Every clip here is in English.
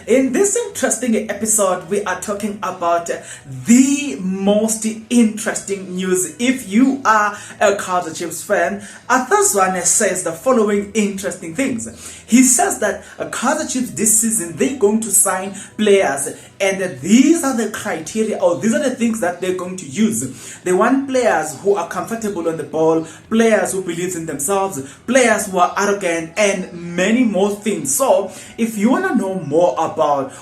In this interesting episode, we are talking about the most interesting news. If you are a Kaizer Chiefs fan, Zwane says the following interesting things. He says that Kaizer Chiefs this season, they're going to sign players, and these are the criteria, or these are the things that they're going to use. They want players who are comfortable on the ball, players who believe in themselves, players who are arrogant, and many more things. So if you want to know more about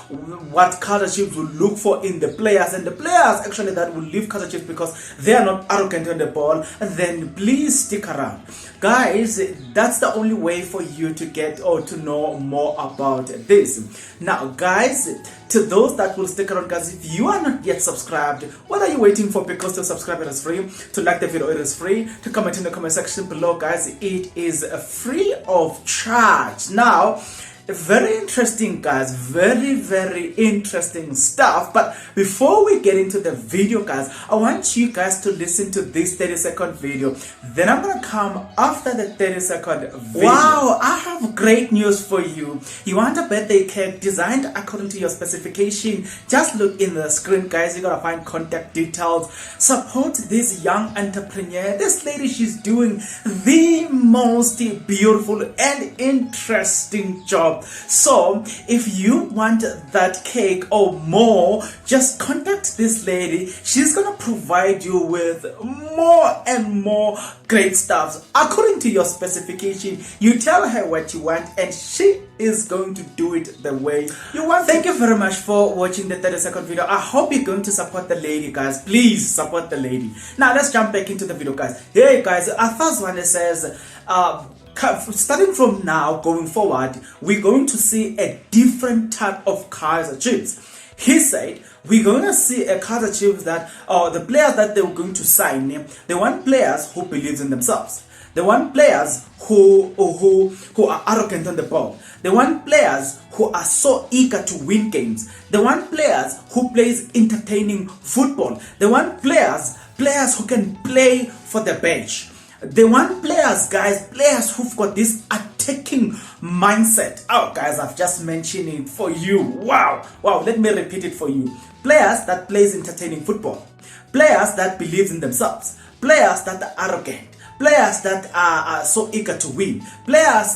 what Kaizer Chiefs will look for in the players, and the players actually that will leave Kaizer Chiefs because they are not arrogant on the ball, then please stick around. Guys, that's the only way for you to get or to know more about this. Now guys, to those that will stick around, guys, if you are not yet subscribed, what are you waiting for? Because to subscribe, it is free. To like the video, it is free. To comment in the comment section below, guys, it is free of charge. Now, very interesting, guys, very interesting stuff. But before we get into the video, guys, I want you guys to listen to this 30-second video. Then I'm gonna come after the 30-second video. Wow, I have great news for you. You want a birthday cake designed according to your specification? Just look in the screen, guys. You're gonna find contact details. Support this young entrepreneur. This lady, she's doing the most beautiful and interesting job. So if you want that cake or more, just contact this lady. She's gonna provide you with more and more great stuff according to your specification. You tell her what you want and she is going to do it the way you want. Thank you very much for watching the 30-second video. I hope you're going to support the lady, guys. Please support the lady. Now let's jump back into the video, guys. Hey guys, Zwane says starting from now going forward, we're going to see a different type of Kaizer Chiefs. He said we're going to see a Kaizer Chiefs that the players that they were going to sign, they want players who believe in themselves. They want players who are arrogant on the ball. They want players who are so eager to win games. They want players who plays entertaining football. They want players who can play for the bench. They want players, guys, players who've got this attacking mindset. Oh, guys, I've just mentioned it for you. Wow, let me repeat it for you. Players that plays entertaining football. Players that believe in themselves. Players that are arrogant. Players that are so eager to win. Players,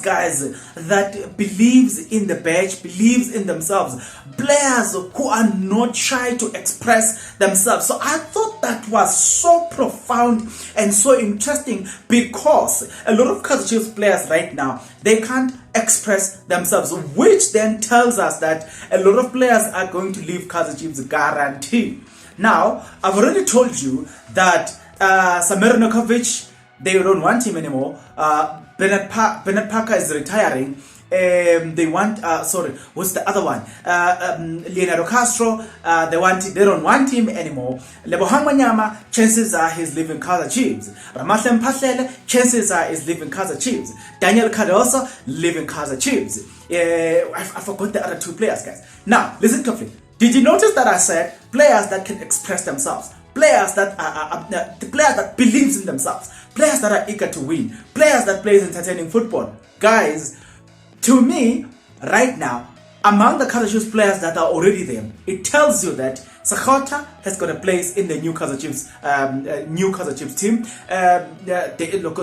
guys, that believes in the badge, believes in themselves. Players who are not shy to express themselves. So I thought that was so profound and so interesting, because a lot of Kaizer Chiefs players right now, they can't express themselves, which then tells us that a lot of players are going to leave Kaizer Chiefs, guarantee. Now, I've already told you that Samirnokovic, they don't want him anymore. Bernard Parker is retiring. They want what's the other one? Leonardo Castro, they don't want him anymore. Lebohang Manyama, chances are he's leaving Kaizer Chiefs. Ramahlem Pahlele, chances are he's leaving Kaizer Chiefs. Daniel Cardoso leaving Kaizer Chiefs. I forgot the other two players, guys. Now listen carefully. Did you notice that I said players that can express themselves? Players that the players that believes in themselves, players that are eager to win, players that plays entertaining football. Guys, to me, right now, among the Kaizer Chiefs players that are already there, it tells you that Sakota has got a place in the new Kaizer Chiefs team.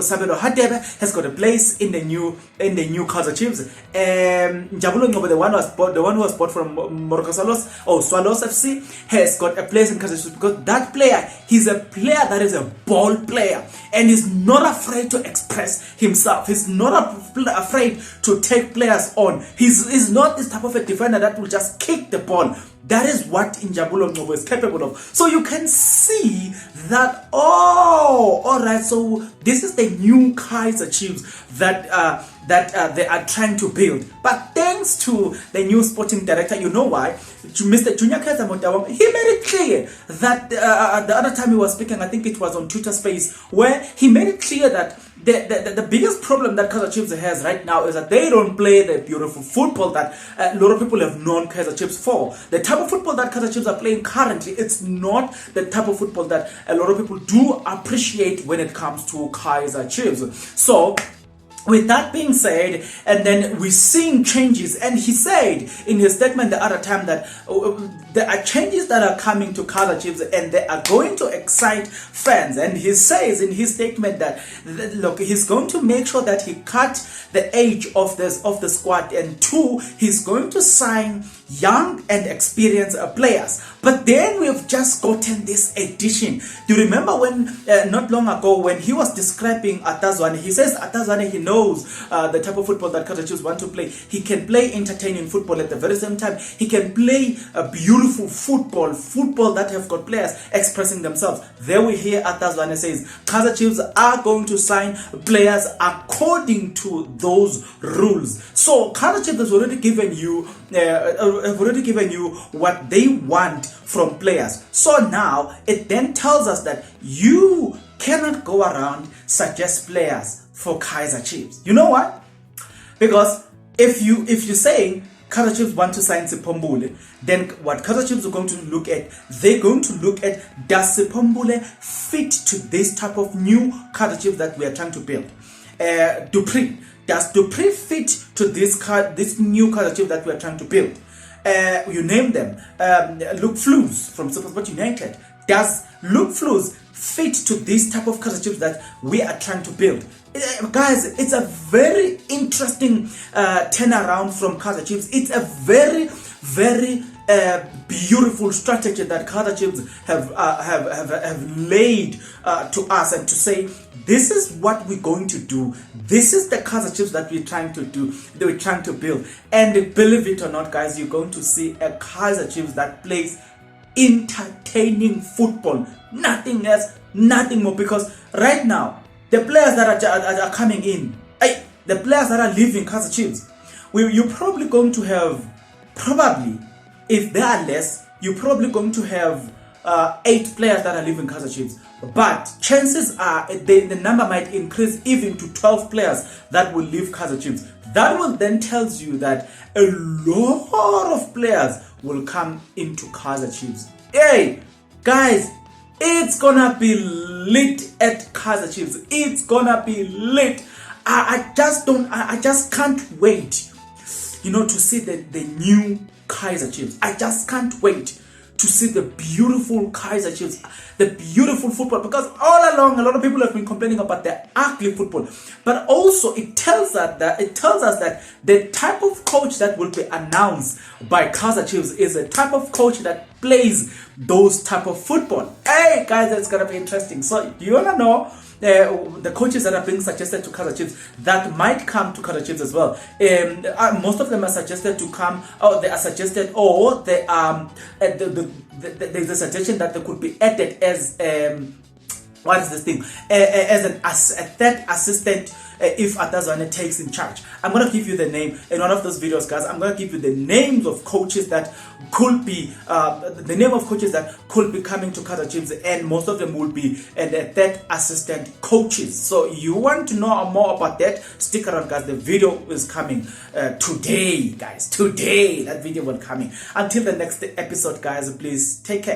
Sabelo Hadebe has got a place in the new Kaizer Chiefs. Jabulo Ngobe, the one who was bought from Morocco Swallows FC, has got a place in Kaizer Chiefs, because that player, he's a player that is a ball player and is not afraid to express himself. He's not afraid to take players on. He's not this type of a defender that will just kick the ball. That is what Injabulo Ngobo is capable of. So you can see that, alright, so this is the new Kaizer Chiefs that they are trying to build. But thanks to the new sporting director, you know why? Mr. Junior Kaizer Montawam, he made it clear that the other time he was speaking, I think it was on Twitter Space, where he made it clear that the biggest problem that Kaizer Chiefs has right now is that they don't play the beautiful football that a lot of people have known Kaizer Chiefs for. The type of football that Kaizer Chiefs are playing currently, it's not the type of football that a lot of people do appreciate when it comes to Kaizer Chiefs. So with that being said, and then we're seeing changes, and he said in his statement the other time that there are changes that are coming to Kaizer Chiefs and they are going to excite fans. And he says in his statement that look, he's going to make sure that he cut the age of the squad, and two, he's going to sign young and experienced players. But then we've just gotten this addition. Do you remember when not long ago when he was describing Zwane, he says Zwane, he knows the type of football that Kaizer Chiefs want to play. He can play entertaining football at the very same time. He can play a beautiful football that have got players expressing themselves. There we hear Zwane says Kaizer Chiefs are going to sign players according to those rules. So Kaizer Chiefs has already given you what they want from players. So now it then tells us that you cannot go around suggest players for Kaizer Chiefs. You know what? Because if you're saying Kaizer Chiefs want to sign Sipombule, then what Kaizer Chiefs are going to look at, they're going to look at, does Sipombule fit to this type of new Kaizer Chiefs that we are trying to build? Dupree, does Dupree fit to this new Kaizer Chiefs that we are trying to build? You name them. Luke Flus from Supersport United. Does Luke Flus fit to this type of Kaizer Chiefs that we are trying to build? Guys, it's a very interesting turnaround from Kaizer Chiefs. It's a very, very beautiful strategy that Kaizer Chiefs have laid to us, and to say this is what we're going to do. This is the Kaizer Chiefs that we're trying to do, that we're trying to build. And believe it or not, guys, you're going to see a Kaizer Chiefs that plays entertaining football. Nothing else, nothing more. Because right now, the players that are coming in, the players that are leaving Kaizer Chiefs, you're probably going to have, if there are less, you're probably going to have 8 players that are leaving Kaizer Chiefs. But chances are the number might increase even to 12 players that will leave Kaizer Chiefs. That will then tells you that a lot of players will come into Kaizer Chiefs. Hey, guys, it's gonna be lit at Kaizer Chiefs. It's gonna be lit. I just can't wait, to see the new Kaizer Chiefs. I just can't wait to see the beautiful Kaizer Chiefs, the beautiful football, because all along a lot of people have been complaining about the ugly football, but also it tells us that the type of coach that will be announced by Kaizer Chiefs is a type of coach that plays those type of football. Hey guys, it's gonna be interesting. So do you wanna know the coaches that are being suggested to Kaizer Chiefs that might come to Kaizer Chiefs as well? Most of them are suggested to come, or they are suggested, or they there's a suggestion that they could be added as what is this thing? As a third assistant if Zwane takes in charge. I'm going to give you the name in one of those videos, guys. I'm going to give you the names of coaches that could be coming to Kaizer Chiefs, and most of them will be the third assistant coaches. So you want to know more about that? Stick around, guys. The video is coming today, guys. Today, that video will coming. Until the next episode, guys, please take care.